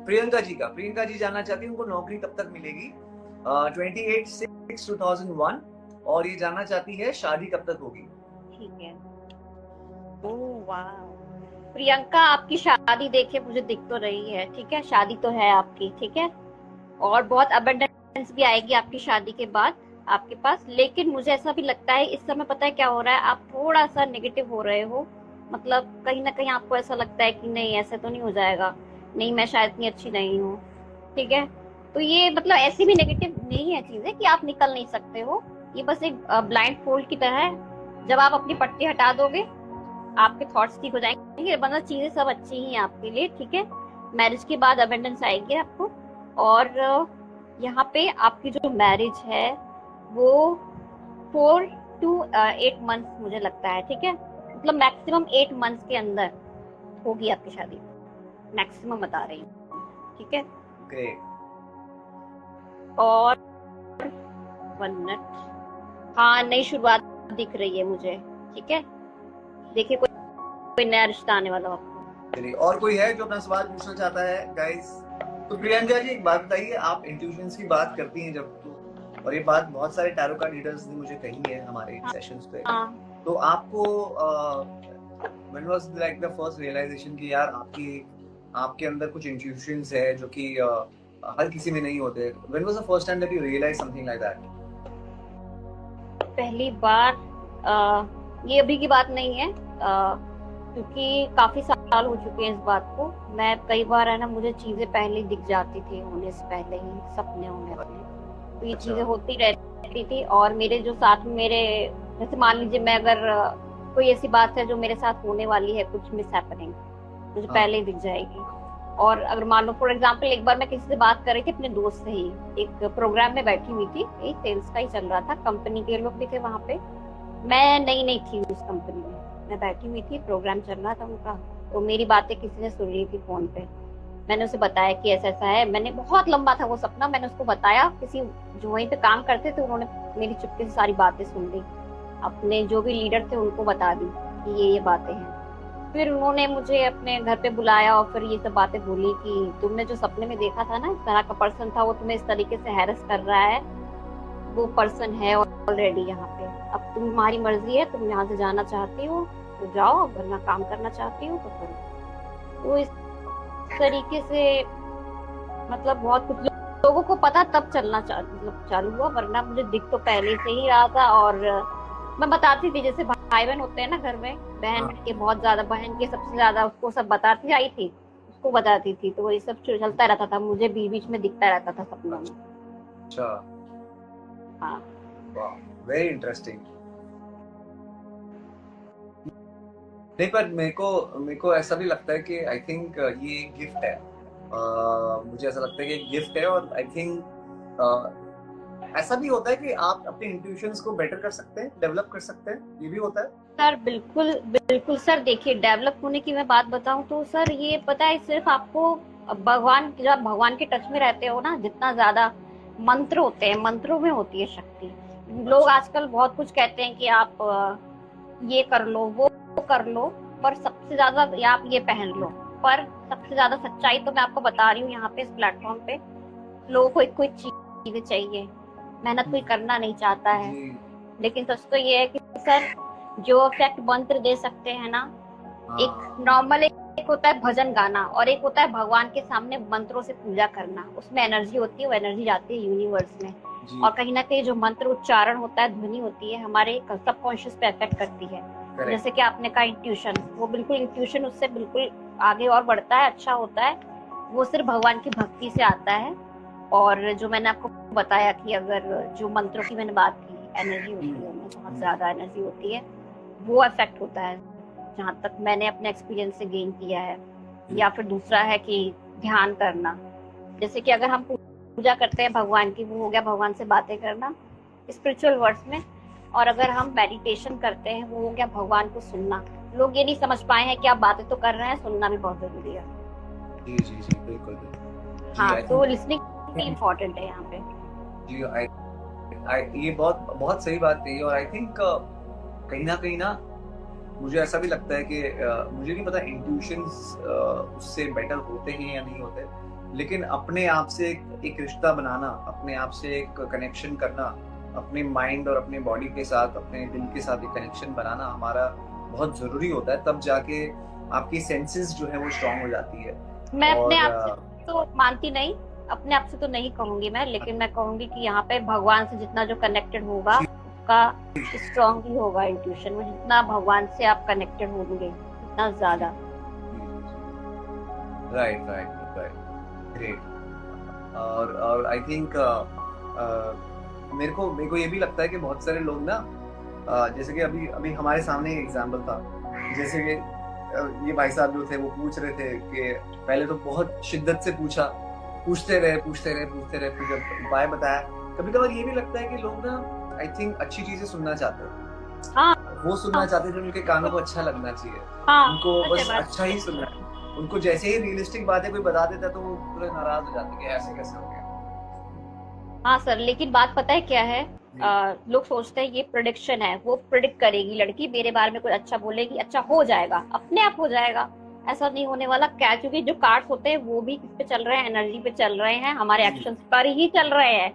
प्रियंका जी जानना चाहती है उनको नौकरी कब तक मिलेगी। 28/6/2001 और ये जानना चाहती है शादी कब तक होगी। ठीक है। ओह वाह, प्रियंका आपकी शादी देखे मुझे दिख तो रही है, ठीक है, शादी तो है आपकी, ठीक है, और बहुत अबंडेंस भी आएगी आपकी शादी के बाद आपके पास। लेकिन मुझे ऐसा भी लगता है इस समय पता है क्या हो रहा है, आप थोड़ा सा नेगेटिव हो रहे हो, मतलब कहीं ना कहीं आपको ऐसा लगता है कि नहीं ऐसे तो नहीं हो जाएगा, नहीं मैं शायद इतनी अच्छी नहीं हूँ, ठीक है। तो ये मतलब ऐसी भी नेगेटिव नहीं है चीजें कि आप निकल नहीं सकते हो, ये बस एक ब्लाइंड फोल्ड की तरह है। जब आप अपनी पट्टी हटा दोगे आपके थॉट्स ठीक हो जाएंगे, मतलब चीजें सब अच्छी ही हैं आपके लिए, ठीक है। मैरिज के बाद अबेंडेंस आएगी आपको, और यहाँ पे आपकी जो मैरिज है वो 4 to 8 months मुझे लगता है, ठीक है, मतलब मैक्सिमम 8 months के अंदर होगी आपकी शादी, मैक्सिमम बता रही हूँ, ठीक है। ग्रेट। और 1 मिनट, हाँ नई शुरुआत दिख रही है मुझे, ठीक है, देखिए कोई नया रिश्ता आने वाला आपको। चलिए, और कोई है जो अपना सवाल पूछना चाहता है गाइस? तो प्रियंका जी एक बात बताइए, आप इंट्यूशंस की बात करती हैं जब, तो और ये बात बहुत सारे टैरो कार्ड रीडर्स ने मुझे कही है हमारे सेशंस पे, तो आपको when was like the first realization कि यार आपके अंदर कुछ इंट्यूशंस है जो कि हर किसी में नहीं होते? When was the first time that you realize something like that? पहली बार ये अभी की बात नहीं है, क्योंकि काफी साल हो चुके हैं इस बात को। मैं कई बार है ना, मुझे चीजें पहले दिख जाती थी, होने से पहले ही सपने होने वाले, तो ये चीजें होती रहती थी। और मेरे जो साथ में मेरे, जैसे मान लीजिए मैं अगर कोई ऐसी बात है जो मेरे साथ होने वाली है, कुछ मिस हैपनिंग, मुझे पहले ही दिख जाएगी। और अगर मान लो फॉर एग्जाम्पल एक बार मैं किसी से बात कर रही थी अपने दोस्त से ही, एक प्रोग्राम में बैठी हुई थी, एक सेल्स का ही चल रहा था, कंपनी के लोग भी थे वहां पे, मैं नई थी उस कंपनी में, मैं बैठी हुई थी, प्रोग्राम चल रहा था उनका, तो मेरी बातें किसी ने सुन ली थी फोन पे। मैंने उसे बताया कि ऐसा ऐसा है, मैंने बहुत लंबा था वो सपना, मैंने उसको बताया, किसी जो वहीं पे काम करते थे उन्होंने मेरी चुपके से सारी बातें सुन ली, अपने जो भी लीडर थे उनको बता दी कि ये बातें हैं। फिर उन्होंने मुझे अपने घर पे बुलाया और फिर ये सब बातें बोली कि तुमने जो सपने में देखा था ना, इस तरह का पर्सन था, वो तुम्हें इस तरीके से हैरेस कर रहा है, वो पर्सन है ऑलरेडी यहाँ पे, अब तुम्हारी मर्जी है, तुम यहाँ से जाना चाहती हो तो जाओ, वरना काम करना चाहती हो तो करो। तो इस तरीके से मतलब बहुत कुछ लोगों को पता तब चलना मतलब चालू हुआ, वरना मुझे दिख तो पहले से ही रहा था। और मैं बताती थी, जैसे भाई बहन होते हैं ना घर में, बहन के बहुत ज्यादा, बहन के सबसे ज्यादा उसको सब बताती आई थी, उसको बताती थी, तो वही सब चलता रहता था, मुझे बीच बीच में दिखता रहता था सपनों में। अच्छा, हाँ, वाह, वेरी इंटरेस्टिंग। नहीं, पर मेरे को ऐसा भी लगता है कि आई थिंक ये एक गिफ्ट है, मुझे ऐसा लगता है कि एक गिफ्ट है, और आई थिंक ऐसा भी होता है कि आप अपने इंट्यूशंस को बेटर कर सकते हैं, डेवलप कर सकते हैं, ये भी होता है सर। बिल्कुल बिल्कुल सर, देखिए डेवलप होने की मैं बात बताऊं तो सर, ये पता है सिर्फ आपको भगवान, जब भगवान के टच में रहते हो ना, जितना ज्यादा मंत्र होते हैं, मंत्रों में होती है शक्ति। लोग आजकल बहुत कुछ कहते हैं कि आप ये कर लो, वो कर लो, पर सबसे ज्यादा, या आप ये पहन लो, पर सबसे ज्यादा सच्चाई तो मैं आपको बता रही हूँ यहाँ पे इस प्लेटफॉर्म पे, लोगों को एक कोई चीजें चाहिए, मेहनत कोई करना नहीं चाहता है। लेकिन सच तो ये है कि सर, जो इफेक्ट मंत्र दे सकते हैं ना, एक नॉर्मल एक होता है भजन गाना, और एक होता है भगवान के सामने मंत्रों से पूजा करना, उसमें एनर्जी होती है, वो एनर्जी जाती है यूनिवर्स में, और कहीं ना कहीं जो मंत्र उच्चारण होता है, ध्वनि होती है, हमारे सबकॉन्शियस पे इफेक्ट करती है। जैसे कि आपने कहा इंट्यूशन, वो बिल्कुल इंट्यूशन उससे बिल्कुल आगे और बढ़ता है, अच्छा होता है, वो सिर्फ भगवान की भक्ति से आता है। और जो मैंने आपको बताया कि अगर जो मंत्रों की मैंने बात की, एनर्जी होती है उनमें, बहुत ज्यादा एनर्जी होती है, वो इफेक्ट होता है, जहाँ तक मैंने अपने एक्सपीरियंस से गेन किया है। या फिर दूसरा है कि ध्यान करना, जैसे कि अगर हम पूजा करते हैं भगवान की, वो हो गया भगवान से बातें करना स्पिरिचुअल वर्ड्स में, और अगर हम मेडिटेशन करते हैं, वो हो गया भगवान को सुनना। लोग ये नहीं समझ पाए हैं कि आप बातें तो कर रहे हैं, सुनना भी बहुत जरूरी है। जी जी जी, बिल्कुल। हाँ, तो लिसनिंग भी इम्पोर्टेंट है यहाँ पे। जी, ये बहुत बहुत सही बात कही, और आई थिंक कहीं ना मुझे ऐसा भी लगता है कि मुझे नहीं पता इंट्यूशंस उससे बेटर होते हैं या नहीं होते, लेकिन अपने आप से एक रिश्ता बनाना, अपने आप से एक कनेक्शन करना, अपने माइंड और अपने बॉडी के साथ, अपने दिल के साथ एक कनेक्शन बनाना हमारा बहुत जरूरी होता है। तब जाके आपकी सेंसेस जो है वो स्ट्रांग हो जाती है। मैं अपने आप से तो मानती नहीं, अपने आप से तो नहीं कहूंगी मैं, लेकिन मैं कहूंगी कि यहाँ पे भगवान से जितना जो कनेक्टेड होगा उसका स्ट्रांग ही होगा इंट्यूशन में। जितना भगवान से आप कनेक्टेड होंगे उतना ज्यादा। Right right right, great. और आई थिंक मेरे को ये भी लगता है कि बहुत सारे लोग ना, जैसे कि अभी हमारे सामने एक एग्जांपल था, जैसे कि ये भाई साहब जो थे वो पूछ रहे थे कि पहले तो बहुत शिद्दत से पूछते रहे, फिर जब उपाय बताया। कभी कभार ये भी लगता है कि लोग ना आई थिंक अच्छी चीजें सुनना चाहते हैं। हाँ, वो सुनना चाहते हैं जो उनके कानों को अच्छा लगना चाहिए। हाँ, उनको बस अच्छा ही सुनना है। उनको जैसे ही रियलिस्टिक बातें कोई बता देता है तो वो पूरे नाराज हो जाते हैं कि ऐसे कैसे हो गया। हाँ सर, लेकिन बात पता है क्या है, लोग सोचते हैं ये प्रेडिक्शन है, वो प्रेडिक्ट करेगी लड़की मेरे बारे में कुछ अच्छा बोलेगी, अच्छा हो जाएगा, अपने आप हो जाएगा। ऐसा नहीं होने वाला। क्या, क्योंकि जो कार्ड्स होते हैं वो भी किस पे चल रहे हैं, एनर्जी पे चल रहे हैं, हमारे एक्शंस पर ही चल रहे हैं,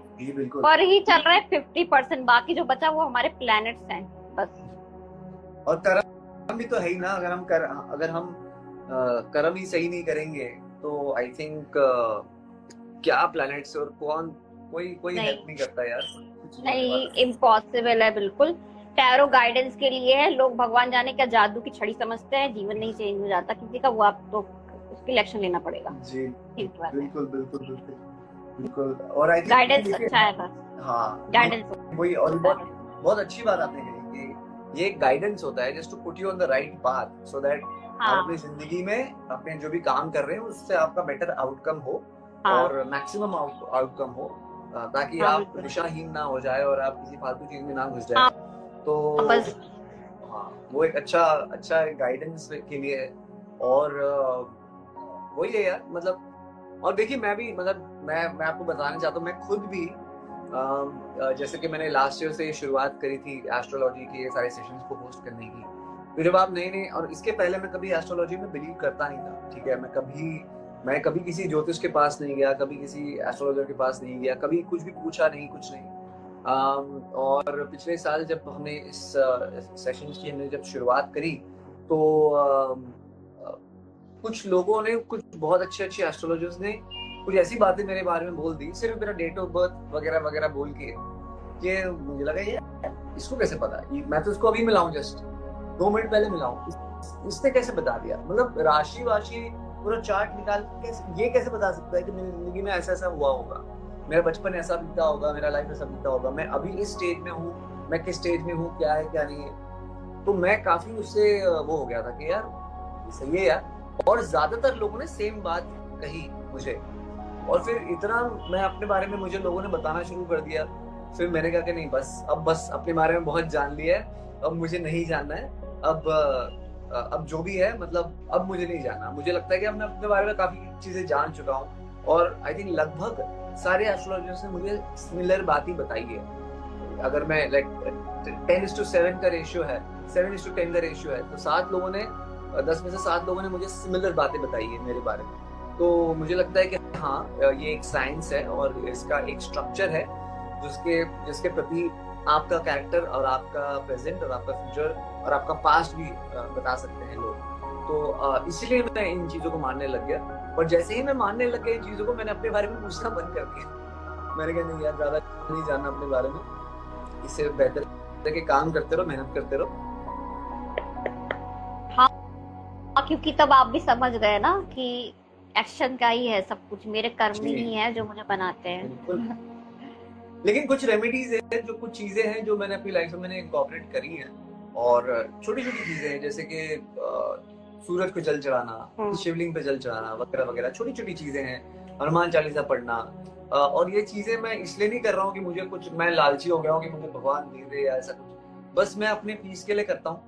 पर ही चल रहे हैं 50%। बाकी जो बचा वो हमारे प्लैनेट्स हैं बस। और कर्म भी तो है ही ना। अगर हम कर्म ही सही नहीं करेंगे तो आई थिंक क्या प्लैनेट्स और कोई हेल्प नहीं करता यार। नहीं, इम्पॉसिबल है बिल्कुल। टैरो गाइडेंस के लिए है, लोग भगवान जाने क्या जादू की छड़ी समझते हैं। जीवन नहीं चेंज हो जाता किसी का, वो आप तो उसकी इलेक्शन लेना पड़ेगा। जी बिल्कुल बिल्कुल बिल्कुल बिल्कुल। और आई थिंक गाइडेंस अच्छा है बस। हाँ, गाइडेंस वही। और बहुत अच्छी बात आपने कही कि ये गाइडेंस होता है just to put you on the right path, so that आप अपनी जिंदगी में अपने जो भी काम कर रहे हैं उससे आपका बेटर आउटकम हो और मैक्सिमम आउटकम हो, ताकि आप दिशाहीन ना हो जाए और आप किसी फालतू चीज में ना घुस जाए। तो हाँ, वो एक अच्छा गाइडेंस के लिए है। और वही है यार, मतलब। और देखिए मैं भी, मतलब मैं आपको बताना चाहता हूँ, मैं खुद भी जैसे कि मैंने लास्ट ईयर से शुरुआत करी थी एस्ट्रोलॉजी के सारे सेशंस को होस्ट करने की। तो जब आप नए, और इसके पहले मैं कभी एस्ट्रोलॉजी में बिलीव करता नहीं था, ठीक है। मैं कभी किसी ज्योतिष के पास नहीं गया, कभी किसी एस्ट्रोलॉजर के पास नहीं गया, कभी कुछ भी पूछा नहीं, कुछ नहीं। और पिछले साल जब हमने इस सेशंस की हमने जब शुरुआत करी तो कुछ लोगों ने, कुछ बहुत अच्छे एस्ट्रोलॉजर्स ने कुछ ऐसी बातें मेरे बारे में बोल दी, सिर्फ मेरा डेट ऑफ बर्थ वगैरह वगैरह बोल के, कि मुझे लगा ये इसको कैसे पता। मैं तो उसको अभी मिलाऊं, जस्ट 2 मिनट पहले मिलाऊं, इसने कैसे बता दिया। मतलब राशि वाशी पूरा चार्ट निकाल ये कैसे बता सकता है कि मेरी जिंदगी में ऐसा हुआ होगा, मेरा बचपन ऐसा बीता होगा, मेरा लाइफ ऐसा बीता होगा, मैं अभी इस स्टेज में हूँ, मैं किस स्टेज में हूँ, क्या है क्या नहीं है। तो मैं काफी उससे वो हो गया था कि यार सही है यार। और ज्यादातर लोगों ने सेम बात कही मुझे, और फिर इतना मैं अपने बारे में, मुझे लोगों ने बताना शुरू कर दिया। फिर मैंने कहा कि नहीं, बस अपने बारे में बहुत जान लिया है, अब मुझे नहीं जानना है। अब जो भी है, मतलब अब मुझे नहीं जानना। मुझे लगता है कि अब मैं अपने बारे में काफी चीजें जान चुका हूँ, और आई थिंक लगभग सारे एस्ट्रोलॉजर्स ने मुझे सिमिलर बात ही बताई है। अगर मैं 10:7 का रेशियो है, 7:10 का रेशियो है, तो 7 लोगों ने, 10 में से 7 लोगों ने मुझे सिमिलर बातें बताई है मेरे बारे में। तो मुझे लगता है कि हाँ, ये एक साइंस है और इसका एक स्ट्रक्चर है जिसके प्रति आपका कैरेक्टर और आपका प्रेजेंट और आपका फ्यूचर और आपका पास्ट भी बता सकते हैं लोग। तो इसीलिए मैं इन चीजों को मानने लग गया। और जैसे ही मैं मानने लग गया इन चीजों को, मैंने अपने बारे में पूछना बंद कर दिया। मैंने कहा नहीं यार, ज्यादा नहीं जानना अपने बारे में, इससे बेहतर है कि काम करते रहो, मेहनत करते रहो। हाँ, क्योंकि तब आप भी समझ गए ना कि एक्शन का ही है सब कुछ, मेरे कर्म ही है जो मुझे बनाते हैं। लेकिन कुछ रेमेडीज है, जो कुछ चीजें हैं जो मैंने अपनी लाइफ में मैंने इनकॉर्पोरेट करी हैं, और छोटी छोटी चीजें हैं, जैसे कि सूरज को जल चढ़ाना, शिवलिंग पे जल चढ़ाना वगैरह वगैरह, छोटी छोटी चीजें हैं। हनुमान चालीसा पढ़ना, और ये चीजें मैं इसलिए नहीं कर रहा हूँ कि मुझे कुछ, मैं लालची हो गया हूँ कि मुझे भगवान दे दे या ऐसा कुछ। बस मैं अपने पीस के लिए करता हूँ,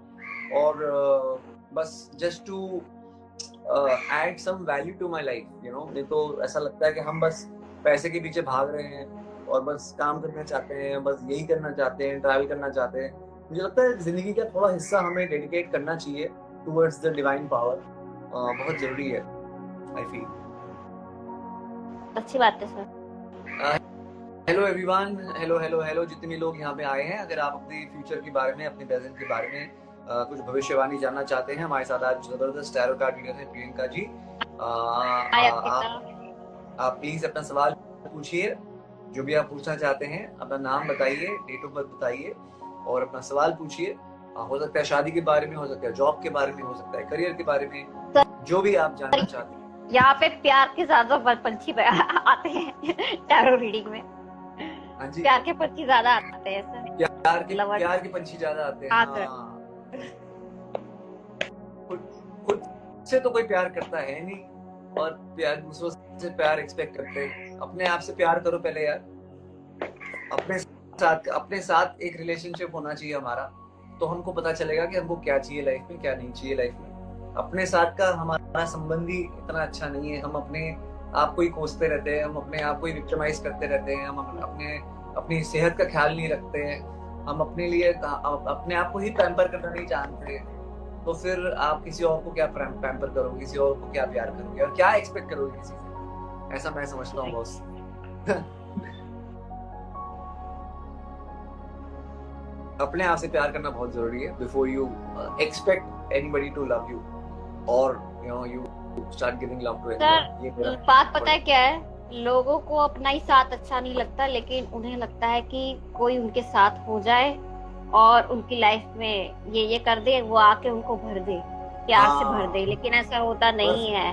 और बस just to add some value to my life, you know. नहीं तो ऐसा लगता है कि हम बस पैसे के पीछे भाग रहे हैं और बस काम करना चाहते हैं, बस यही करना चाहते हैं, ट्रैवल करना चाहते हैं, मुझे लगता है जिंदगी का थोड़ा हिस्सा हमें डेडिकेट करना चाहिए टुवर्ड्स द डिवाइन पावर, बहुत जरूरी है आई फील। अच्छी बात है sir. Hello everyone, hello hello hello जितने भी लोग यहाँ पे आए हैं, अगर आप अपने फ्यूचर के बारे में, अपने प्रेजेंट के बारे में कुछ भविष्यवाणी जानना चाहते हैं, हमारे साथ आज जबरदस्त टैरो कार्ड रीडर है प्रियंका जी। आप प्लीज अपना सवाल पूछिए, जो भी आप पूछना चाहते हैं। अपना नाम बताइए, डेट ऑफ बर्थ बताइए और अपना सवाल पूछिए। हो सकता है शादी के बारे में, हो सकता है जॉब के बारे में, हो सकता है करियर के बारे में, जो भी आप जानना चाहते हैं। यहाँ पे प्यार के ज्यादा पंछी आते हैं टैरो रीडिंग में। हाँ जी, प्यार के पंछी ज्यादा आते हैं सर। प्यार के पंछी ज्यादा आते हैं। हाँ। खुद से तो कोई प्यार करता है नहीं, और प्यार दूसरों से प्यार एक्सपेक्ट करते हैं। अपने आप से प्यार करो पहले यार। अपने साथ एक रिलेशनशिप होना चाहिए हमारा, तो हमको पता चलेगा कि हमको क्या चाहिए लाइफ में, क्या नहीं चाहिए लाइफ में। अपने साथ का हमारा संबंध ही इतना अच्छा नहीं है। हम अपने आप को ही कोसते रहते हैं, हम अपने आप को ही विक्टिमाइज करते रहते हैं, हम अपनी सेहत का ख्याल नहीं रखते हैं, हम अपने लिए अपने आप को ही पैम्पर करना नहीं जानते। तो फिर आप किसी और को क्या पैम्पर करोगे, किसी और को क्या प्यार करोगे और क्या एक्सपेक्ट करोगे किसी से? ऐसा मैं समझता हूँ बॉस। अपने आप से प्यार करना बहुत जरूरी है before you expect anybody to love you, और you start giving love to anyone. बात पता है क्या है, लोगों को अपना ही साथ अच्छा नहीं लगता, लेकिन उन्हें लगता है कि कोई उनके साथ हो जाए और उनकी लाइफ में ये कर दे, वो आके उनको भर दे, प्यार से भर दे, लेकिन ऐसा होता नहीं है।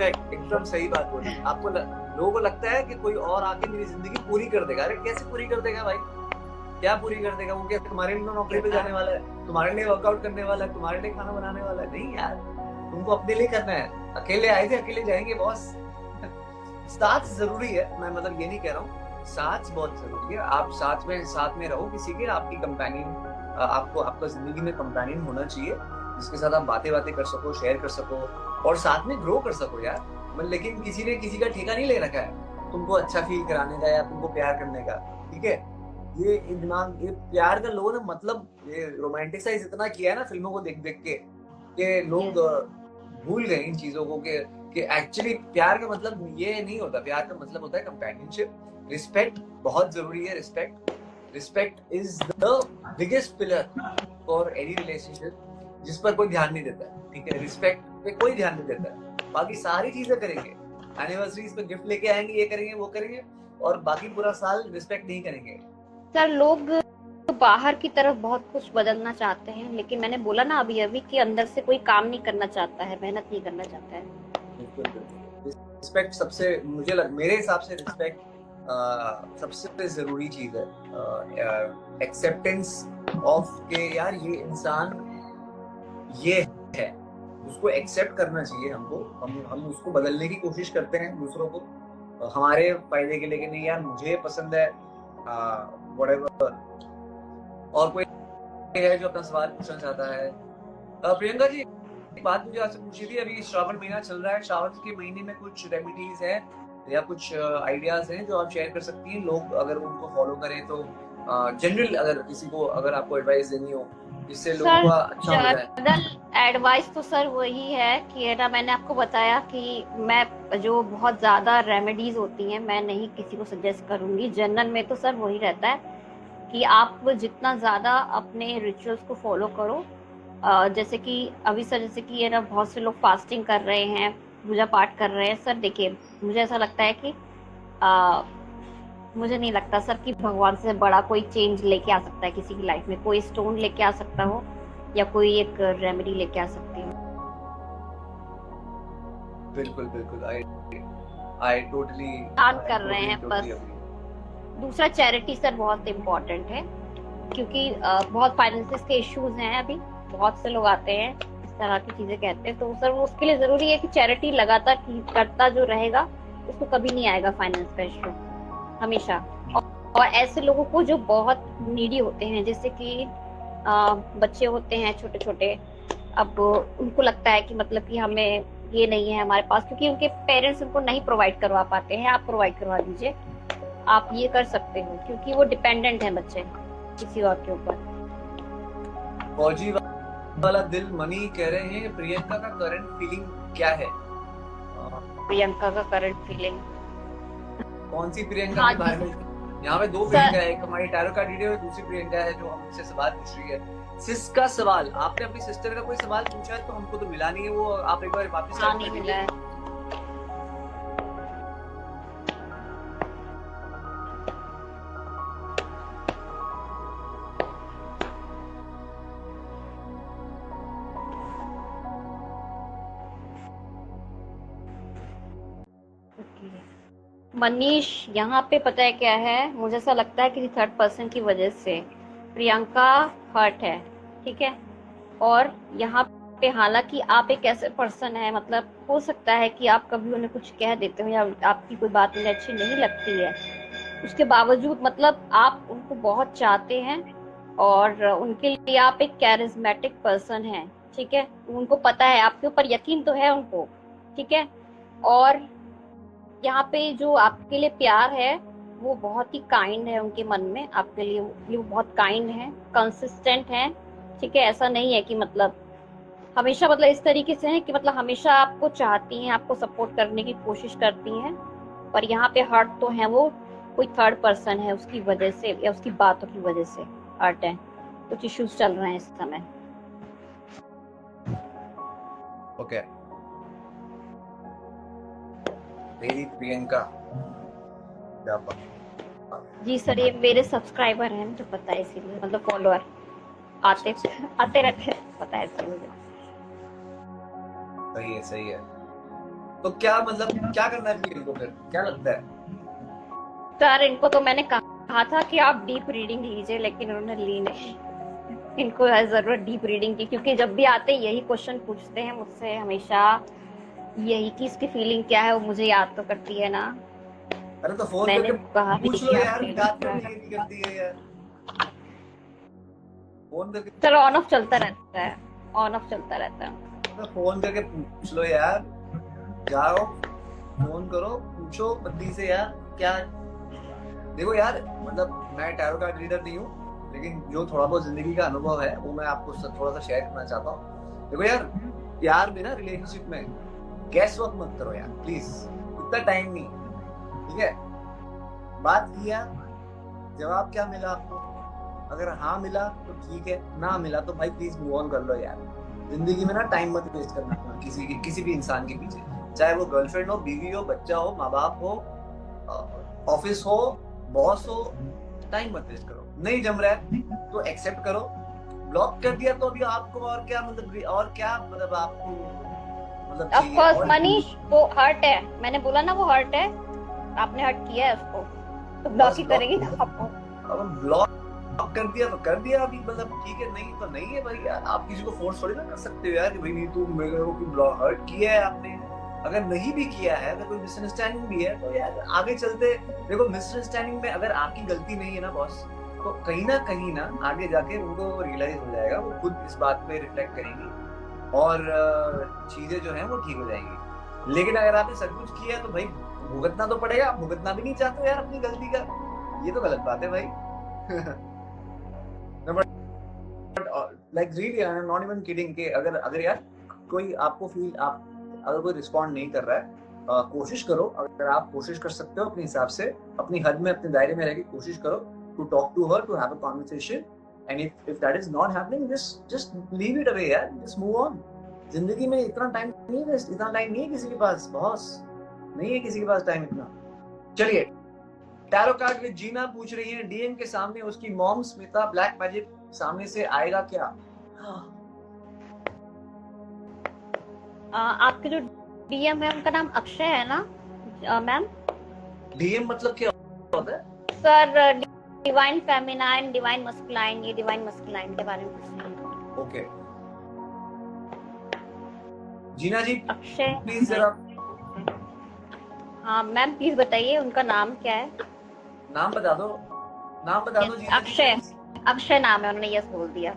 एकदम सही बात बोली। आपको लोगों को लगता है कि कोई और आके मेरी जिंदगी पूरी कर देगा। अरे कैसे पूरी कर देगा भाई? क्या पूरी कर देगा? वो क्या तुम्हारे लिए नौकरी पे जाने वाला है, तुम्हारे लिए वर्कआउट करने वाला है, तुम्हारे लिए खाना बनाने वाला है? नहीं यार, तुमको अपने लिए करना है। अकेले आए थे, अकेले जाएंगे बॉस। साथ जरूरी है, मैं मतलब ये नहीं कह रहा हूँ, साथ बहुत जरूरी है। आप साथ में रहो किसी के, आपकी कंपेनियन, आपको जिंदगी में कंपेनियन होना चाहिए, जिसके साथ आप बातें कर सको, शेयर कर सको और साथ में ग्रो कर सको यार। लेकिन किसी ने किसी का ठेका नहीं ले रखा है तुमको अच्छा फील कराने का या तुमको प्यार करने का, ठीक है? ये प्यार का लोगों ने मतलब ये रोमांटिसाइज इतना किया है ना फिल्मों को देख देख के लोग भूल गए इन चीजों को कि एक्चुअली प्यार का मतलब ये नहीं होता। प्यार का मतलब होता है कंपेनियनशिप, रिस्पेक्ट बहुत जरूरी है। Respect is the biggest pillar for any relationship, जिस पर कोई ध्यान नहीं देता है, ठीक है? रिस्पेक्ट पे कोई ध्यान नहीं देता है, बाकी सारी चीजें करेंगे। एनिवर्सरीज पे गिफ्ट लेके आएंगे, ये करेंगे वो करेंगे, और बाकी पूरा साल रिस्पेक्ट नहीं करेंगे। सर लोग बाहर की तरफ बहुत कुछ बदलना चाहते हैं, लेकिन मैंने बोला ना अभी कि अंदर से कोई काम नहीं करना चाहता है, मेहनत नहीं करना चाहता है। बिल्कुल। रिस्पेक्ट सबसे, मेरे हिसाब से रिस्पेक्ट सबसे जरूरी चीज है। एक्सेप्टेंस ऑफ के यार ये इंसान ये है, उसको एक्सेप्ट करना चाहिए हमको। हम उसको बदलने की कोशिश करते हैं दूसरों को हमारे फायदे के लिए कि नहीं यार मुझे पसंद है व्हाटएवर। और कोई है जो अपना सवाल पूछना चाहता है? प्रियंका जी, एक बात मुझे आपसे पूछी थी। अभी श्रावण महीना चल रहा है, श्रावण के महीने में कुछ रेमेडीज है या कुछ आइडियाज हैं जो आप शेयर कर सकती हैं? लोग अगर उनको फॉलो करें तो जनरल, अगर किसी को अगर आपको एडवाइस देनी हो जिससे लोगों का अच्छा हो जाए। जनरल एडवाइस तो सर वही है कि ना, मैंने आपको बताया कि मैं जो बहुत ज्यादा रेमेडीज होती हैं मैं नहीं किसी को सजेस्ट करूंगी। जनरल में तो सर वही रहता है कि आप जितना ज्यादा अपने रिचुअल्स को फॉलो करो, जैसे कि अभी सर जैसे कि ये ना बहुत से लोग फास्टिंग कर रहे हैं, पूजा पाठ कर रहे हैं। सर देखिए, मुझे ऐसा लगता है कि मुझे नहीं लगता सर कि भगवान से बड़ा कोई चेंज लेके आ सकता है किसी की लाइफ में। कोई स्टोन लेके आ सकता हो या कोई एक रेमेडी लेके आ सकती हो। बिल्कुल आई टोटली दान कर रहे हैं बस। दूसरा चैरिटी सर बहुत इम्पोर्टेंट है, क्योंकि बहुत फाइनेंसेस के इश्यूज हैं अभी। बहुत से लोग आते हैं इस तरह की चीजें कहते हैं, तो सर उसके लिए जरूरी है कि चैरिटी लगातार करता जो रहेगा उसको कभी नहीं आएगा फाइनेंस का इश्यू हमेशा। और ऐसे लोगों को जो बहुत नीडी होते हैं, जैसे कि बच्चे होते हैं छोटे छोटे, अब उनको लगता है कि मतलब कि हमें ये नहीं है हमारे पास, क्योंकि उनके पेरेंट्स उनको नहीं प्रोवाइड करवा पाते हैं। आप प्रोवाइड करवा दीजिए, आप ये कर सकते हो, क्योंकि वो डिपेंडेंट है बच्चे किसी और के ऊपर। फौजी वाला दिल मनी कह रहे हैं प्रियंका का करंट फीलिंग क्या है? प्रियंका का करंट फीलिंग कौन सी प्रियंका हाँ के बारे में? यहाँ पे दो प्रियंका है, एक हमारी टैरो कार्ड रीडर है, दूसरी प्रियंका है जो हमसे सवाल पूछ रही है। सिस का सवाल, आपने अपनी सिस्टर का कोई सवाल पूछा है तो हमको तो मिला नहीं है, वो आप एक बार वापस हाँ नहीं मिला है। मनीष, यहाँ पे पता है क्या है, मुझे ऐसा लगता है किसी थर्ड पर्सन की वजह से प्रियंका हर्ट है, ठीक है। और यहाँ पे हालांकि आप एक ऐसे पर्सन है, मतलब हो सकता है कि आप कभी उन्हें कुछ कह देते हो या आपकी कोई बात उन्हें अच्छी नहीं लगती है, उसके बावजूद मतलब आप उनको बहुत चाहते हैं और उनके लिए आप एक कैरिज्मेटिक पर्सन हैं, ठीक है। उनको पता है, आपके ऊपर यकीन तो है उनको, ठीक है। और यहाँ पे जो आपके लिए प्यार है वो बहुत ही काइंड है उनके मन में, आपके लिए वो बहुत काइंड है, कंसिस्टेंट है, ठीक है। ऐसा नहीं है कि मतलब हमेशा मतलब इस तरीके से है कि मतलब हमेशा आपको चाहती हैं, आपको सपोर्ट करने की कोशिश करती हैं, पर यहाँ पे हर्ट तो है वो कोई थर्ड पर्सन है उसकी वजह से या उसकी बातों की वजह से हर्ट है। कुछ इश्यूज चल रहे हैं इस समय। ओके, तेरी प्रियंका क्या जी सर, ये मेरे सब्सक्राइबर हैं, मुझे पता है, इसीलिए मतलब फॉलोअर आते आते रहते हैं, पता है इसलिए मुझे। सही है, सही है। तो क्या मतलब क्या करना है फिर इनको, फिर क्या लगता है? सर इनको तो मैंने कहा था कि आप डीप रीडिंग लीजिए, लेकिन उन्होंने ली नहीं। इनको है जरूरत डीप रीडिंग की, क्योंकि जब भी आते यही क्वेश्चन पूछते हैं मुझसे हमेशा, यही कि इसकी फीलिंग क्या है, वो मुझे याद तो करती है ना। अरे तो फोन मैंने करके कहा भी पूछ लो कि आप यार, ले लो याद क्यों सर। नहीं करती है यार? फोन करके सर ऑन ऑफ चलता रहता है, ऑन ऑफ चलता रहता है। तो फोन करके पूछ लो यार, जाओ फोन करो, पूछो पति से यार क्या। देखो यार, मतलब मैं टैरो कार्ड रीडर नहीं हूँ, लेकिन जो थोड़ा बहुत जिंदगी का अनुभव है वो मैं आपको थोड़ा सा शेयर करना चाहता हूँ। देखो यार, प्यार में ना, रिलेशनशिप में गैस वर्क मत करो यार प्लीज, इतना टाइम नहीं, ठीक है। बात किया, जवाब क्या मिला आपको? अगर हाँ मिला तो ठीक है, ना मिला तो भाई प्लीज मूव ऑन कर लो यार। जिंदगी में ना टाइम मत वेस्ट करना अपना किसी भी इंसान के पीछे, चाहे वो गर्लफ्रेंड हो, बीवी हो, बच्चा हो, माँ बाप हो, ऑफिस हो, बॉस हो। टाइम मत वेस्ट करो, नहीं जम रहा है तो एक्सेप्ट करो। ब्लॉक कर दिया तो अभी आपको और क्या मतलब, और क्या मतलब आपको मतलब ऑफ चाहिए कोर्स और? मनीष, वो हर्ट है, मैंने बोला ना वो हर्ट है, आपने हर्ट किया है उसको, तो ब्लॉक बस ही ब्लॉक, करेगी ना आपको। अब ब्लॉक कर दिया तो कर दिया, अभी मतलब ठीक है, नहीं तो नहीं है भाई यार। आप किसी को फोर्स थोड़ी ना कर सकते हो यार कि भाई नहीं तू मेरे को ब्लॉक हर्ट किया है आपने। अगर नहीं भी किया है, अगर कोई मिसअंडरस्टैंडिंग भी है तो यार आगे चलते, देखो मिसअंडरस्टैंडिंग में अगर आपकी गलती नहीं है ना बॉस, तो कहीं ना आगे जाके उनको रियलाइज हो जाएगा, वो खुद इस बात पे रिफ्लेक्ट करेंगी और चीजें जो है वो ठीक हो जाएंगी। लेकिन अगर आपने सब कुछ किया है तो भाई भुगतना तो पड़ेगा। आप भुगतना भी नहीं चाहते हो यार अपनी गलती का, ये तो गलत बात है भाई। Like really I am not even kidding कि अगर अगर यार कोई आपको फील, आप अगर कोई रिस्पॉन्ड नहीं कर रहा है, कोशिश करो, अगर आप कोशिश कर सकते हो अपने हिसाब से, अपनी हद में, अपने दायरे में रह के कोशिश करो to talk to her, to have a conversation. And if that is not happening, just leave it away यार, जस्ट मूव ऑन। जिंदगी में इतना टाइम नहीं वेस्ट, इतना टाइम नहीं है किसी के पास, बॉस नहीं है किसी के पास टाइम इतना। चलिए, टैरो कार्ड विद जीना पूछ रही है, डीएम के सामने उसकी मॉम स्मिता ब्लैक मैजिक सामने से आएगा क्या? आपके जो डीएम है उनका नाम अक्षय है ना मैम? डीएम मतलब क्या होता है sir? Divine feminine, divine masculine, ये डिवाइन मस्कुलाइन के बारे में पूछ रही हूँ। ओके, जीना जी अक्षय प्लीज जरा हाँ मैम, प्लीज बताइए उनका नाम क्या है। नाम बता दो, नाम बता दो जीना जी अक्षय, प्लीज। अक्षय नाम है, उन्होंने यस बोल दिया।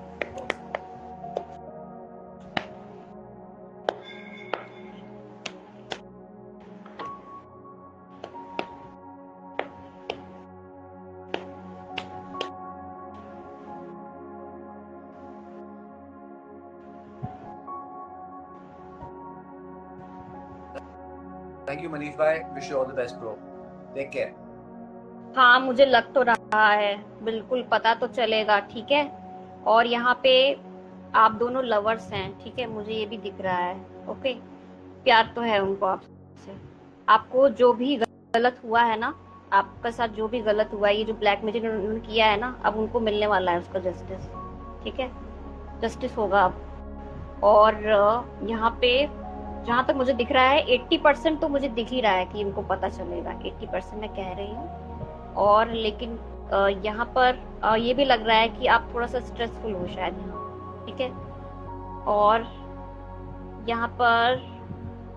थैंक यू मनीष भाई, wish you all the best bro, take care. हाँ, मुझे लग तो रहा है, बिल्कुल पता तो चलेगा, ठीक है। और यहाँ पे आप दोनों लवर्स हैं, ठीक है, मुझे ये भी दिख रहा है, ओके। प्यार तो है उनको आपसे। आपको जो भी गलत हुआ है ना, आपके साथ जो भी गलत हुआ है, ये जो ब्लैक मैजिक उन्होंने किया है ना, अब उनको मिलने वाला है उसका जस्टिस, ठीक है, जस्टिस होगा अब। और यहाँ पे जहाँ तक मुझे दिख रहा है 80% तो मुझे दिख ही रहा है कि इनको पता चलेगा, 80% मैं कह रही हूँ। और लेकिन यहाँ पर ये भी लग रहा है कि आप थोड़ा सा स्ट्रेसफुल हो शायद यहाँ, ठीक है। और यहाँ पर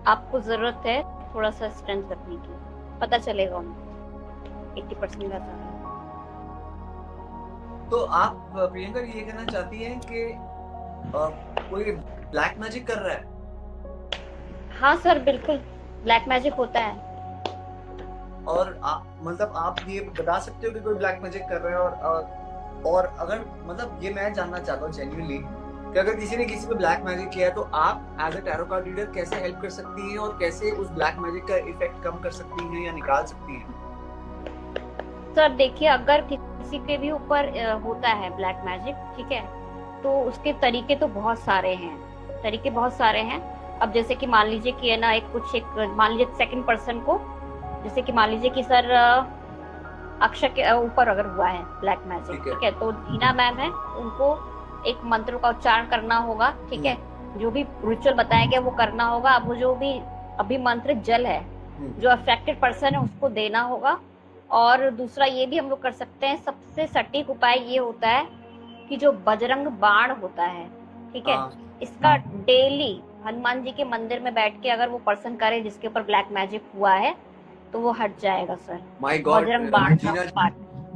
आपको जरूरत है थोड़ा सा स्ट्रेंथ रखने की, पता चलेगा उनको 80% वैसा है। तो आप प्रियंका ये कहना चाहती हैं कि कोई ब्लैक मैजिक कर रहा है? हाँ सर, बिल्कुल ब्लैक मैजिक होता है। और मतलब आप ये बता सकते हो कि कोई ब्लैक मैजिक कर रहा है? और अगर मतलब ये मैं जानना चाहता हूँ जेन्युइनली कि अगर किसी ने किसी पे ब्लैक मैजिक किया है तो आप as a tarot card reader कैसे हेल्प कर सकती हैं और कैसे उस ब्लैक मैजिक का इफेक्ट कम कर सकती हैं या निकाल सकती हैं? सर देखिए, अगर किसी के भी ऊपर होता है ब्लैक मैजिक, ठीक है, तो उसके तरीके तो बहुत सारे हैं, तरीके बहुत सारे हैं। अब जैसे कि मान लीजिए कि है ना, एक मान लीजिए सेकंड पर्सन को, जैसे कि मान लीजिए कि सर अक्षय के ऊपर अगर हुआ है ब्लैक मैजिक, ठीक है, तो जीना मैम है, उनको एक मंत्र का उच्चारण करना होगा, ठीक है, जो भी रिचुअल बताया गया वो करना होगा। अब वो जो भी अभी मंत्र जल है जो अफेक्टेड पर्सन है उसको देना होगा। और दूसरा ये भी हम लोग कर सकते हैं, सबसे सटीक उपाय ये होता है कि जो बजरंग बाण होता है, ठीक है, इसका डेली हनुमान जी के मंदिर में बैठ के अगर वो पर्सन करे जिसके ऊपर ब्लैक मैजिक हुआ है तो वो हट जाएगा सर। माय गॉड, बजरंग बाण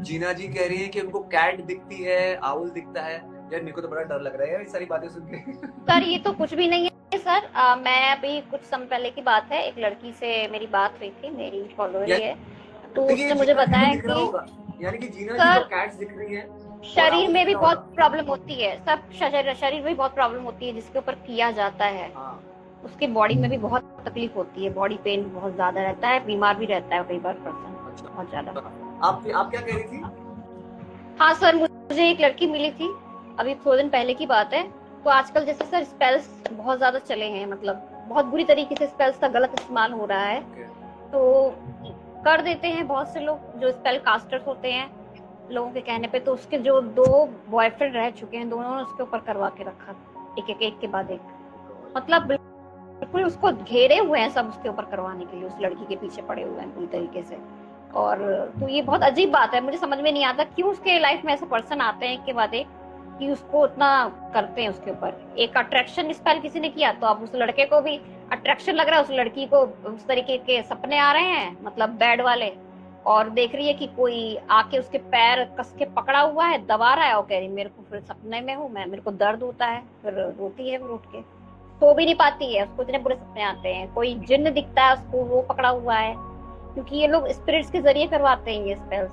जीना जी कह रही है कि उनको कैट दिखती है, आउल दिखता है। यार मेरे को तो बड़ा डर लग रहा है यार ये सारी बातें सुन के। सर ये तो कुछ भी नहीं है सर। मैं अभी कुछ समय पहले की बात है, एक लड़की से मेरी बात हुई थी, मेरी फॉलोअर है, तो उसने मुझे बताया कि यानी कि जीना जी को कैट्स दिख रही है। शरीर में भी बहुत प्रॉब्लम होती है, सब शरीर में भी बहुत प्रॉब्लम होती है जिसके ऊपर किया जाता है, उसके बॉडी में भी बहुत तकलीफ होती है, बॉडी पेन बहुत ज्यादा रहता है, बीमार भी रहता है कई बार पर्सन बहुत ज्यादा। आप क्या कह रही थी? हाँ सर, मुझे एक लड़की मिली थी अभी थोड़े दिन पहले की बात है। तो आजकल जैसे सर स्पेल्स बहुत ज्यादा चले हैं, मतलब बहुत बुरी तरीके से स्पेल्स का गलत इस्तेमाल हो रहा है, तो कर देते हैं बहुत से लोग जो स्पेल कास्टर्स होते हैं लोगों के कहने पे। तो उसके जो 2 बॉयफ्रेंड रह चुके हैं, दोनों ने उसके ऊपर करवा के रखा, एक के बाद एक, मतलब बिल्कुल उसको घेरे हुए हैं सब उसके ऊपर करवाने के लिए, उस लड़की के पीछे पड़े हुए हैं पूरी तरीके से। और तो ये बहुत अजीब बात है, मुझे समझ में नहीं आता क्यों उसके लाइफ में ऐसे पर्सन आते हैं के बाद एक कि उसको उतना करते हैं उसके ऊपर। एक अट्रैक्शन स्पेल किसी ने किया तो अब उस लड़के को भी अट्रैक्शन लग रहा है, उस लड़की को उस तरीके के सपने आ रहे हैं, मतलब बेड वाले, और देख रही है कि कोई आके उसके पैर कस के पकड़ा हुआ है, दबा रहा है, और कह रही मेरे को फिर सपने में हूँ मैं, मेरे को दर्द होता है, फिर रोती है, उठ के सो भी नहीं पाती है, उसको इतने बुरे सपने आते हैं। कोई जिन्न दिखता है उसको, वो पकड़ा हुआ है, क्योंकि ये लोग स्पिरिट्स के जरिए करवाते हैं ये spells.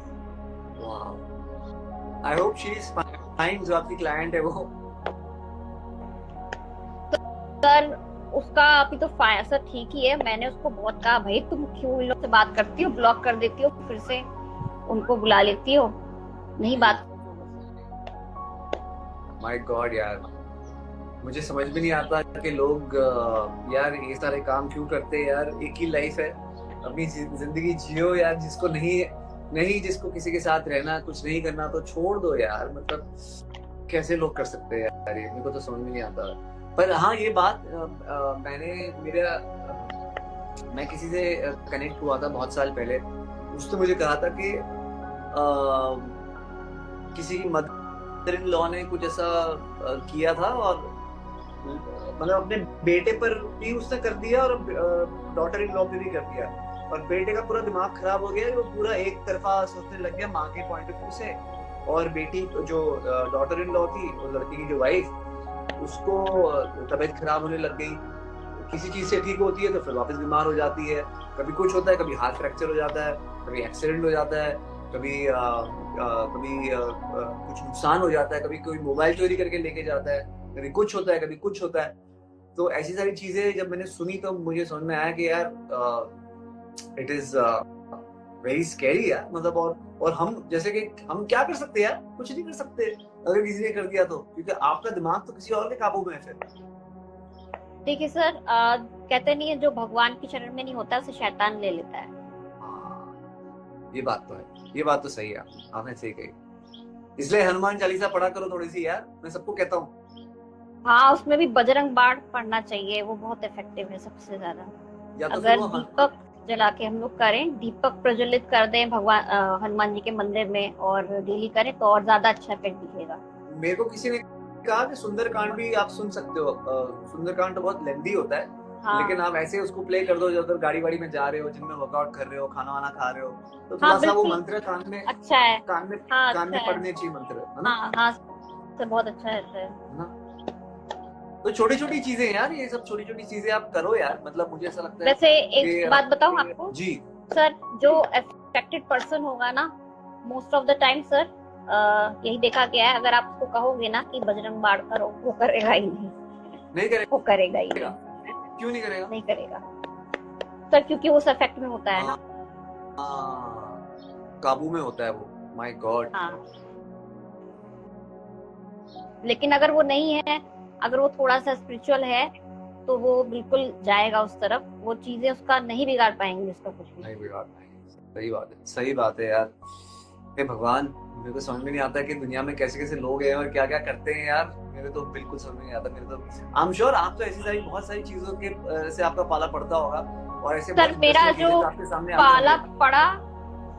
I hope she is fine, जो आपकी क्लाइंट है वो। सर उसका अभी तो सर ठीक ही है। मैंने उसको बहुत कहा भाई तुम क्यों इन लोग से बात करती हो, ब्लॉक कर देती हो, फिर से उनको बुला लेती हो, नहीं बात। माय गॉड यार, मुझे समझ में नहीं आता कि लोग यार ये सारे काम क्यों करते हैं यार। एक ही लाइफ है, अपनी जिंदगी जियो यार। जिसको नहीं जिसको किसी के साथ रहना, कुछ नहीं करना तो छोड़ दो यार। मतलब कैसे लोग कर सकते हैं यार, ये मेरे को तो समझ में नहीं आता। पर हाँ, ये बात मैं किसी से कनेक्ट हुआ था बहुत साल पहले, उसने मुझे कहा था कि किसी की मदर इन लॉ ने कुछ ऐसा किया था, और मतलब अपने बेटे पर भी उसने कर दिया और डॉटर इन लॉ पे भी कर दिया, और बेटे का पूरा दिमाग खराब हो गया, वो पूरा एक तरफा सोचने लग गया माँ के पॉइंट ऑफ व्यू से। और बेटी जो डॉटर इन लॉ थी, वो लड़की की जो वाइफ, उसको तबीयत खराब होने लग गई। किसी चीज से ठीक होती है तो फिर वापस बीमार हो जाती है, कभी कुछ होता है, कभी हाथ फ्रैक्चर हो जाता है, कभी एक्सीडेंट हो जाता है, कभी कुछ नुकसान हो जाता है, कभी कोई मोबाइल चोरी करके लेके जाता है, कभी कुछ होता है, कभी कुछ होता है। तो ऐसी सारी चीजें जब मैंने सुनी तो मुझे समझ में आया कि यार इट इज वेरी स्कैरी यार, मतलब और हम जैसे कि हम क्या कर सकते हैं यार, कुछ नहीं कर सकते अगर किसी ने कर दिया तो, क्योंकि आपका दिमाग तो किसी और के काबू में है फिर। देखिए सर, कहते नहीं है जो भगवान की शरण में नहीं होता उसे शैतान ले लेता है। ये बात तो है, ये बात तो सही है, आपने सही कही। इसलिए हनुमान चालीसा पढ़ा करो थोड़ी सी यार, मैं सबको कहता हूँ। हाँ, उसमें भी बजरंग बाण पढ़ना चाहिए, वो बहुत इफेक्टिव है सबसे ज्यादा। या तो अगर दीपक जला के हम लोग करें, दीपक प्रज्वलित कर दें भगवान हनुमान जी के मंदिर में और डेली करें तो और ज्यादा अच्छा इफेक्ट दिखेगा। मेरे को किसी ने कहा कि सुंदरकांड भी आप सुन सकते हो। सुंदरकांड तो बहुत लेंदी होता है, हाँ। लेकिन आप ऐसे उसको प्ले कर दो जब गाड़ी वाड़ी में जा रहे हो, जिनमें वर्कआउट कर रहे हो, खाना वाना खा रहे हो, तो थोड़ा सा वो मंत्र कान में अच्छा है, कान में पढ़ने चाहिए मंत्र, है ना? हाँ, तो बहुत अच्छा रहता है ना। तो छोटी छोटी चीजें यार, ये सब छोटी छोटी चीजें आप करो यार, मतलब मुझे ऐसा लगता है। वैसे एक बात बताऊं आपको जी सर, जो अफेक्टेड पर्सन होगा ना, most of the time sir, यही देखा गया है, अगर आप उसको कहोगे ना कि बजरंग बाण करो, वो करेगा ही नहीं करेगा, वो करेगा ही नहीं। क्यों नहीं करेगा? नहीं करेगा सर, क्योंकि वो इफेक्ट में होता है ना, काबू में होता है वो। My God. लेकिन अगर वो नहीं है, अगर वो थोड़ा सा स्पिरिचुअल है, तो वो बिल्कुल जाएगा उस तरफ, वो चीजें उसका नहीं बिगाड़ पाएंगे, उसका कुछ भी नहीं बिगाड़ पाएंगे। सही बात है, सही बात है यार। हे भगवान, मेरे को समझ में नहीं आता कि दुनिया में कैसे कैसे लोग हैं और क्या क्या करते हैं यार, मेरे तो बिल्कुल समझ में नहीं आता। मेरे तो आई एम श्योर आप तो ऐसी सारी बहुत सारी चीजों के से आपका पाला पड़ता होगा, और ऐसे सर मेरा जो पाला पड़ा,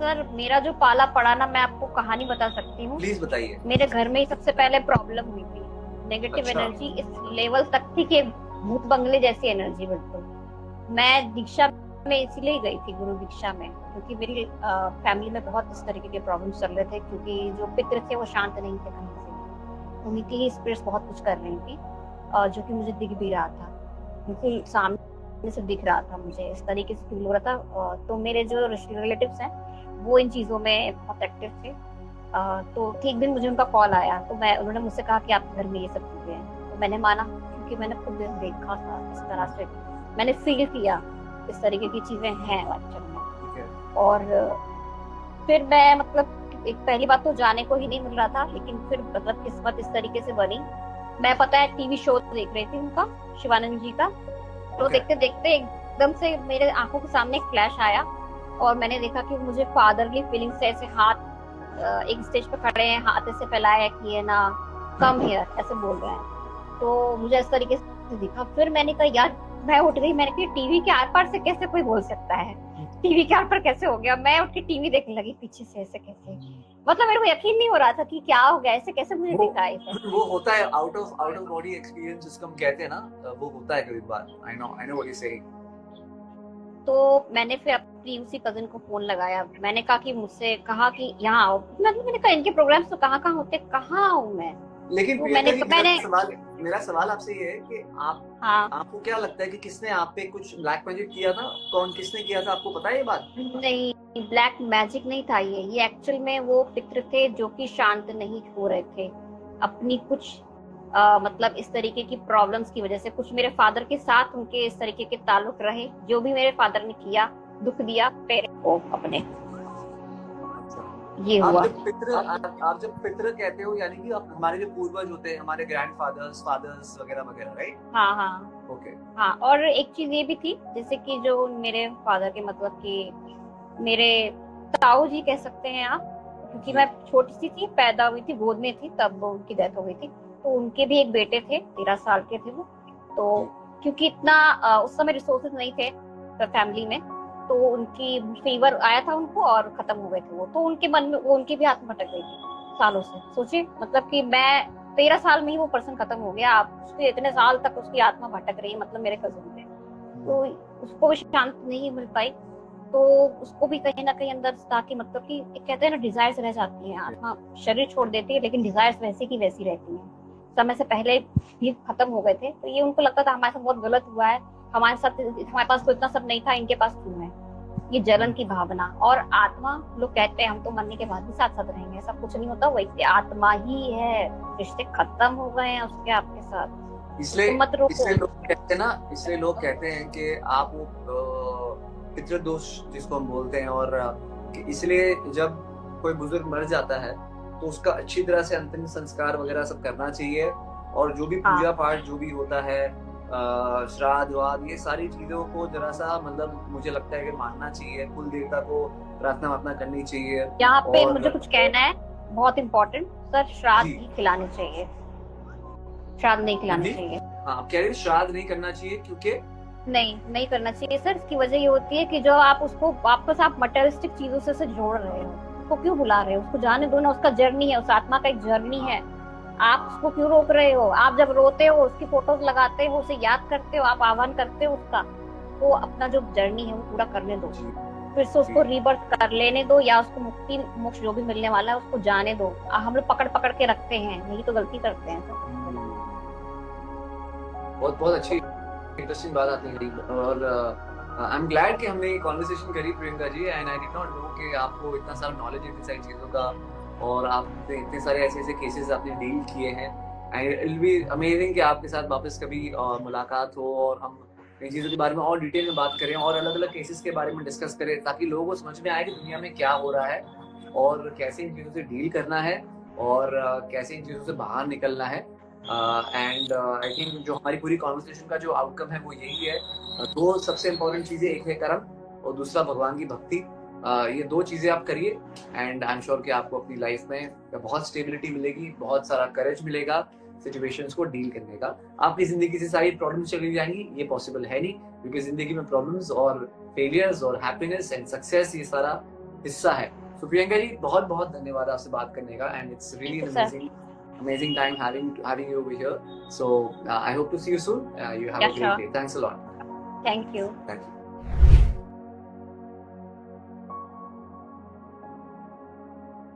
सर मेरा जो पाला पड़ा ना, मैं आपको कहानी बता सकती हूँ। प्लीज बताइए। मेरे घर में ही सबसे पहले प्रॉब्लम हुई थी, नेगेटिव एनर्जी इस लेवल तक थी कि भूत बंगले जैसी एनर्जी बिल्कुल। मैं दीक्षा में इसीलिए गई थी, गुरु दीक्षा में, क्योंकि मेरी फैमिली में बहुत इस तरीके के प्रॉब्लम्स चल रहे थे, क्योंकि जो पितृ थे वो शांत नहीं थे कहीं से, उन्हीं की ही स्पिरिट्स बहुत कुछ कर रही थी, जो कि मुझे दिख भी रहा था, बिल्कुल सामने से दिख रहा था, मुझे इस तरीके से फील हो रहा था। तो मेरे जो रिलेटिव्स हैं वो इन चीजों में बहुत एक्टिव थे। तो ठीक दिन मुझे उनका कॉल आया, तो उन्होंने मुझसे कहा कि आपके घर में ये सब चीजें हैं, तो मैंने माना, क्योंकि मैंने खुद देखा था, इस तरह से मैंने फील किया इस तरीके की चीजें हैं एक्चुअल में। और फिर मैं मतलब एक पहली बात तो जाने को ही नहीं मिल रहा था, लेकिन फिर मतलब किस्मत इस तरीके से बनी। मैं पता है टीवी शो देख रही थी उनका, शिवानंद जी का, तो देखते देखते एकदम से मेरे आंखों के सामने एक फ्लैश आया और मैंने देखा कि मुझे फादरली फीलिंग से ऐसे हाथ एक स्टेज पे खड़े हैं, हाथ ऐसे फैलाया कि है ना, कम हियर, ऐसे बोल रहे हैं। तो मुझे इस तरीके से दिखा। फिर मैंने कहा यार, मैं उठ गई, मैंने कहा टीवी के आर पार से कैसे कोई बोल सकता है, टीवी के आर पार कैसे हो गया। मैं उठ के टीवी देखने लगी पीछे से, ऐसे कैसे, मतलब मेरे को यकीन नहीं हो रहा था कि क्या हो गया, ऐसे कैसे मुझे दिखा है। वो होता है आउट ऑफ बॉडी एक्सपीरियंस जिसको हम कहते हैं ना, वो होता है कई बार। I know what you saying. तो मैंने फिर अपनी उसी कजिन को फोन लगाया, मैंने कहा कि मुझसे कहा कि यहाँ आओ, मतलब मैंने कहा इनके प्रोग्राम्स तो कहाँ होते, कहाँ आऊँ मैं। लेकिन तो मेरा सवाल आपसे ये है कि आपको क्या लगता है कि किसने आप पे कुछ ब्लैक मैजिक किया था? कौन, किसने किया था, आपको पता है ये बात? नहीं, ब्लैक मैजिक नहीं था ये एक्चुअल में वो पितृ थे जो कि शांत नहीं हो रहे थे अपनी कुछ मतलब इस तरीके की प्रॉब्लम्स की वजह से। कुछ मेरे फादर के साथ उनके इस तरीके के ताल्लुक रहे, जो भी मेरे फादर ने किया, दुख दिया पेरेंट्स को अपने, ये हुआ। आप जब पितृ कहते हो, यानी कि हमारे जो पूर्वज होते हैं, हमारे ग्रैंडफादर्स, फादर्स वगैरह वगैरह, राइट? हाँ ओके। हाँ, और एक चीज ये भी थी, जैसे कि जो मेरे फादर के मतलब कि मेरे ताऊ जी कह सकते हैं आप, क्योंकि मैं छोटी सी थी, पैदा हुई थी, गोद में थी, तब उनकी डेथ हो गई थी। तो उनके भी एक बेटे थे, 13 साल के थे वो। तो क्योंकि इतना उस समय रिसोर्सेज नहीं थे फैमिली में, तो उनकी फीवर आया था उनको और खत्म हो गए थे वो। तो उनके मन में उनकी भी आत्मा भटक गई थी सालों से। सोचिए, मतलब कि मैं 13 साल में ही वो पर्सन खत्म हो गया, आप उसके इतने साल तक उसकी आत्मा भटक रही है, मतलब मेरे कजिन पे। तो उसको भी शांत नहीं मिल पाई, तो उसको भी कहीं ना कहीं अंदर ताकि मतलब कि कहते हैं ना, डिजायर्स रह जाती हैं, आत्मा शरीर छोड़ देती है, लेकिन डिजायर्स वैसे की वैसी रहती हैं, समय से पहले भी खत्म हो गए थे। तो ये उनको लगता था हमारे साथ बहुत गलत हुआ है, हमारे साथ, हमारे पास तो इतना सब नहीं था, इनके पास क्यों है, ये जलन की भावना। और आत्मा, लोग कहते हैं हम तो मरने के बाद भी साथ साथ रहेंगे, ऐसा कुछ नहीं होता, वैसे आत्मा ही है, रिश्ते खत्म हो गए हैं उसके आपके साथ। इसलिए लोग कहते हैं ना, इसलिए लोग कहते हैं कि आप वो पितृ दोष जिसको हम बोलते हैं, और इसलिए जब कोई बुजुर्ग मर जाता है तो उसका अच्छी तरह से अंतिम संस्कार वगैरह सब करना चाहिए, और जो भी पूजा पाठ जो भी होता है, श्राद्ध वाद, ये सारी चीजों को जरा सा मतलब मुझे लगता है कि मानना चाहिए, कुल देवता को प्रार्थना वार्थना करनी चाहिए। यहाँ पे मुझे कुछ कहना है बहुत इम्पोर्टेंट सर, श्राद्ध नहीं खिलाने चाहिए, श्राद्ध नहीं खिलाना चाहिए। हाँ, आप कह रहे हैं श्राद्ध नहीं करना चाहिए क्योंकि नहीं करना चाहिए सर। इसकी वजह ये होती है कि जो आप उसको वापस आप मटेरियलिस्टिक चीजों से जोड़ रहे हो, उसको क्यों बुला रहे हो, उसको जाने दो ना, उसका जर्नी है, उस आत्मा का एक जर्नी है, आप उसको क्यों रोक रहे हो? आप जब रोते हो, उसकी फोटोज लगाते हो, उसे याद करते हो, आप आह्वान करते हो उसका, तो अपना जो जर्नी है वो पूरा करने दो, फिर से उसको रीबर्थ कर लेने दो, या उसको मुक्ति मोक्ष जो भी मिलने वाला है उसको जाने दो। हम लोग पकड़ के रखते हैं, यही तो गलती करते हैं सर। बहुत अच्छी इंटरेस्टिंग बात आपने करी, और आई एम ग्लैड कि हमने ये कॉन्वर्सेशन करी Priyanka ji, and I did not know कि आपको इतना सारा नॉलेज है इतनी सारी चीज़ों का, और आपने इतने सारे ऐसे केसेस आपने डील किए हैं, and it will be amazing कि आपके साथ वापस कभी मुलाकात हो और हम इन चीज़ों के बारे में और डिटेल में बात करें और अलग अलग केसेस के बारे में डिस्कस करें, ताकि लोगों को समझ में आए कि दुनिया में क्या हो रहा है और कैसे इन चीज़ों से डील करना है, और कैसे इन चीज़ों से बाहर निकलना है। एंड आई थिंक जो हमारी पूरी कॉन्वर्सेशन का जो आउटकम है वो यही है, दो सबसे इम्पोर्टेंट चीज़ें, एक है कर्म और दूसरा भगवान की भक्ति। ये दो चीज़ें आप करिए, एंड आई एम श्योर कि आपको अपनी लाइफ में बहुत स्टेबिलिटी मिलेगी, बहुत सारा करेज मिलेगा सिचुएशंस को डील करने का। आपकी जिंदगी से सारी प्रॉब्लम्स चली जाएंगी, ये पॉसिबल है नहीं, क्योंकि जिंदगी में प्रॉब्लम्स और फेलियर्स और हैप्पीनेस एंड सक्सेस ये सारा हिस्सा है। So प्रियंका जी, बहुत बहुत धन्यवाद आपसे बात करने का, and it's really amazing time having you over here. So I hope to see you soon. You have a great day. Thanks a lot. Thank you. Thank you.